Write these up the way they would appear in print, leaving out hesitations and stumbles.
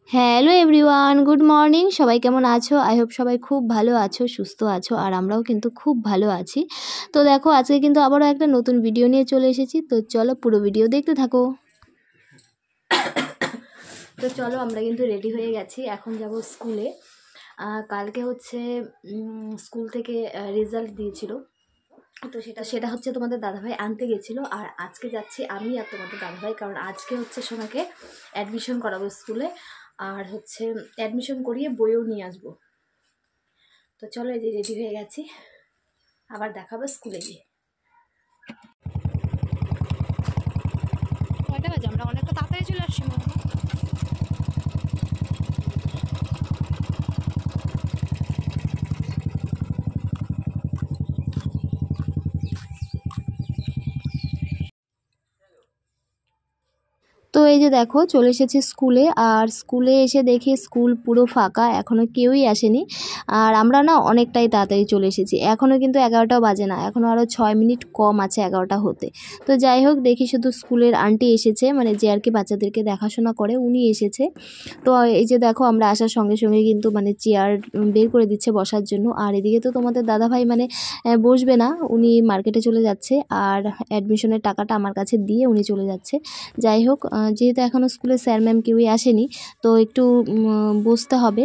Hello everyone, good morning. সবাই কেমন আছো? আই হোপ সবাই খুব ভালো আছো, সুস্থ আছো, আর আমরাও কিন্তু খুব ভালো আছি। তো দেখো, আজকে কিন্তু আবারও একটা নতুন ভিডিও নিয়ে চলে এসেছি। তো চলো পুরো ভিডিও দেখতে থাকো। তো চলো, আমরা কিন্তু রেডি হয়ে গেছি, এখন যাব স্কুলে। কালকে হচ্ছে স্কুল থেকে রেজাল্ট দিয়েছিল, তো সেটা হচ্ছে তোমাদের দাদাভাই আনতে গেছিলো। আর আজকে যাচ্ছি আমি আর তোমাদের দাদাভাই, কারণ আজকে হচ্ছে সোনাকে অ্যাডমিশন করাবো স্কুলে, আর হচ্ছে অ্যাডমিশন করিয়ে বইও নিয়ে আসবো। তো চলো, এই যে রেডি হয়ে গেছি, আবার দেখাবো স্কুলে গিয়ে। কয়টা বাজে? আমরা অনেকটা তাড়াতাড়ি চলে আসছি। তো এই যে দেখো, চলে এসেছি স্কুলে। আর স্কুলে এসে দেখি স্কুল পুরো ফাঁকা, এখনও কেউই আসেনি। আর আমরা না অনেকটাই তাড়াতাড়ি চলে এসেছি, এখনও কিন্তু 11টাও বাজে না, এখনও আরও 6 মিনিট কম আছে 11টা হতে। তো যাই হোক, দেখি শুধু স্কুলের আন্টি এসেছে, মানে যে আর কি বাচ্চাদেরকে দেখাশোনা করে, উনি এসেছে। তো এই যে দেখো, আমরা আসার সঙ্গে সঙ্গে কিন্তু মানে চেয়ার বের করে দিচ্ছে বসার জন্য। আর এদিকে তো তোমাদের দাদাভাই মানে বসবে না, উনি মার্কেটে চলে যাচ্ছে, আর অ্যাডমিশনের টাকাটা আমার কাছে দিয়ে উনি চলে যাচ্ছে। যাই হোক, যেহেতু এখনও স্কুলে স্যার ম্যাম কেউই আসেনি, তো একটু বসতে হবে।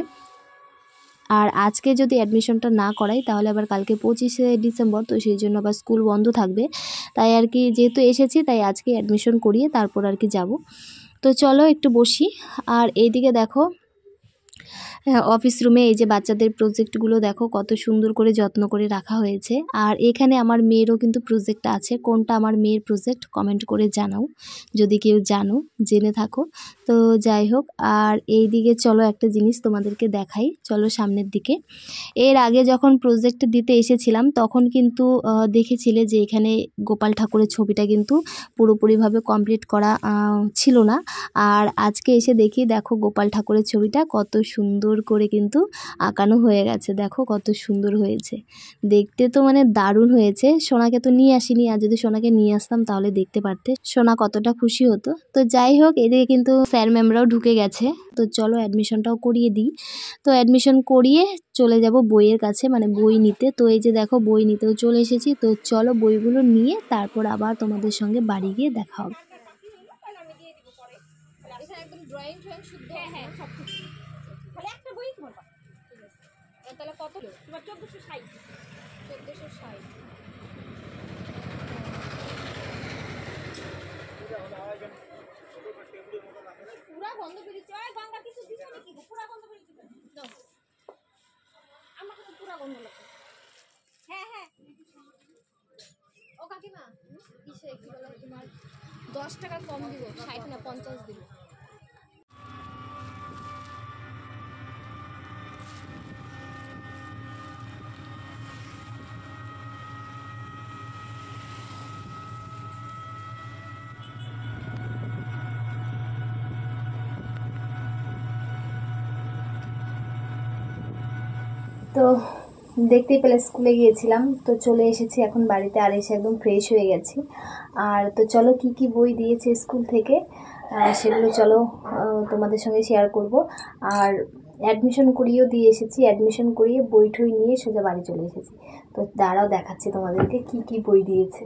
আর আজকে যদি অ্যাডমিশনটা না করাই, তাহলে আবার কালকে 25শে ডিসেম্বর, তো সেই জন্য আবার স্কুল বন্ধ থাকবে। তাই আর কি, যেহেতু এসেছি, তাই আজকে অ্যাডমিশন করিয়ে তারপর আর কি যাব। তো চলো একটু বসি। আর এইদিকে দেখো, অফিস রুমে এই যে বাচ্চাদের প্রজেক্টগুলো দেখো কত সুন্দর করে যত্ন করে রাখা হয়েছে। আর এখানে আমার মেয়েরও কিন্তু প্রজেক্ট আছে। কোনটা আমার মেয়ের প্রজেক্ট কমেন্ট করে জানাও, যদি কেউ জানো, জেনে থাকো। তো যাই হোক, আর এই দিকে চলো একটা জিনিস তোমাদেরকে দেখাই, চলো সামনের দিকে। এর আগে যখন প্রজেক্ট দিতে এসেছিলাম, তখন কিন্তু দেখেছিলে যে এখানে গোপাল ঠাকুরের ছবিটা কিন্তু পুরোপুরিভাবে কমপ্লিট করা ছিল না। আর আজকে এসে দেখি, দেখো গোপাল ঠাকুরের ছবিটা কত সুন্দর করে কিন্তু আঁকানো হয়ে গেছে। দেখো কত সুন্দর হয়েছে দেখতে, তো মানে দারুণ হয়েছে। সোনাকে তো নিয়ে আসিনি, আর যদি সোনাকে নিয়ে আসতাম তাহলে দেখতে পারতে সোনা কতটা খুশি হতো। তো যাই হোক, এদিকে কিন্তু স্যার ম্যামরাও ঢুকে গেছে। তো চলো অ্যাডমিশনটাও করিয়ে দিই। তো অ্যাডমিশন করিয়ে চলে যাব বইয়ের কাছে, মানে বই নিতে। তো এই যে দেখো, বই নিতেও চলে এসেছি। তো চলো বইগুলো নিয়ে তারপর আবার তোমাদের সঙ্গে বাড়ি গিয়ে দেখা হবে। তাহলে কত? তোমার 1460। 1460 পুরা বন্ধ করেছি। ওই গঙ্গা কিছু দিছ নাকি? পুরা বন্ধ করেছি। দাও, আমার কাছে পুরা বন্ধ লাগে। হ্যাঁ হ্যাঁ, ও কাকিমা, কিসে কি বলে তোমার 10 টাকা কম দিব, 60 না 50 দিব। তো দেখতেই পেলে স্কুলে গিয়েছিলাম, তো চলে এসেছি এখন বাড়িতে। আর এসে একদম ফ্রেশ হয়ে গেছি। আর তো চলো, কি কি বই দিয়েছে স্কুল থেকে সেগুলো চলো তোমাদের সঙ্গে শেয়ার করব। আর অ্যাডমিশন করিয়েও দিয়ে এসেছি, অ্যাডমিশন করিয়ে বই ঠই নিয়ে সোজা বাড়ি চলে এসেছি। তো দাঁড়াও, দেখাচ্ছি তোমাদেরকে কি কি বই দিয়েছে।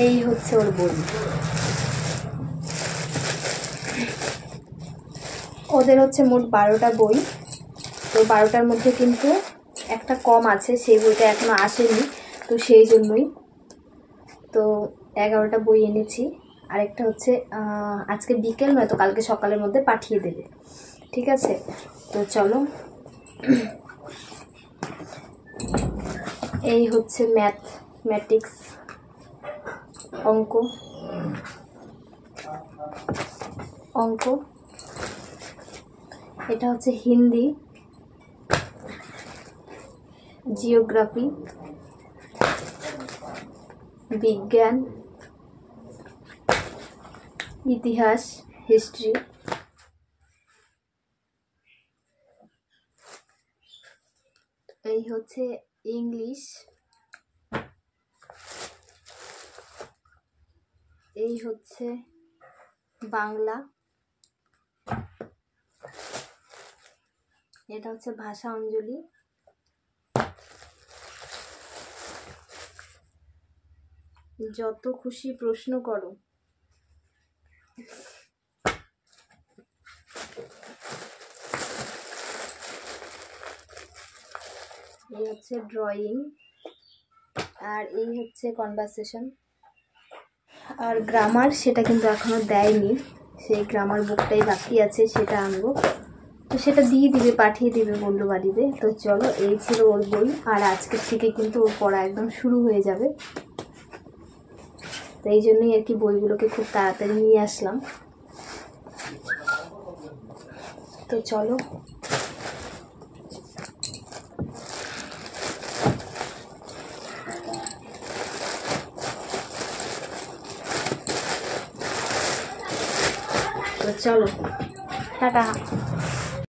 এই হচ্ছে ওর বই। ওদের হচ্ছে মোট 12টা বই। তো 12টার মধ্যে কিন্তু একটা কম আছে, সেই বইটা এখনো আসেনি, তো সেই জন্যই। তো 11টা বই এনেছি। আরেকটা হচ্ছে আজকে বিকেল নয়তো কালকে সকালের মধ্যে পাঠিয়ে দেবে, ঠিক আছে? তো চলো, এই হচ্ছে ম্যাথমেটিক্স, অঙ্ক। এটা হচ্ছে হিন্দি, জিওগ্রাফি, বিজ্ঞান, ইতিহাস, হিস্ট্রি, এই হচ্ছে ইংলিশ, এই হচ্ছে বাংলা, এটা হচ্ছে ভাষা অঞ্জলি, যত খুশি প্রশ্ন করো, এই হচ্ছে ড্রয়িং, আর এই হচ্ছে কনভারসেশন। আর গ্রামার সেটা কিন্তু এখনো দেয়নি, সেই গ্রামার বুকটাই বাকি আছে, সেটা আনবো। তো সেটা দিয়ে দিবে, পাঠিয়ে দিবে বললো বাড়িতে। তো চলো, এই ছিল ওর বই। আর আজকের থেকে কিন্তু ওর পড়া একদম শুরু হয়ে যাবে, তো এই জন্যই আর কি বইগুলোকে খুব তাড়াতাড়ি নিয়ে আসলাম। তো চলো, টাটা।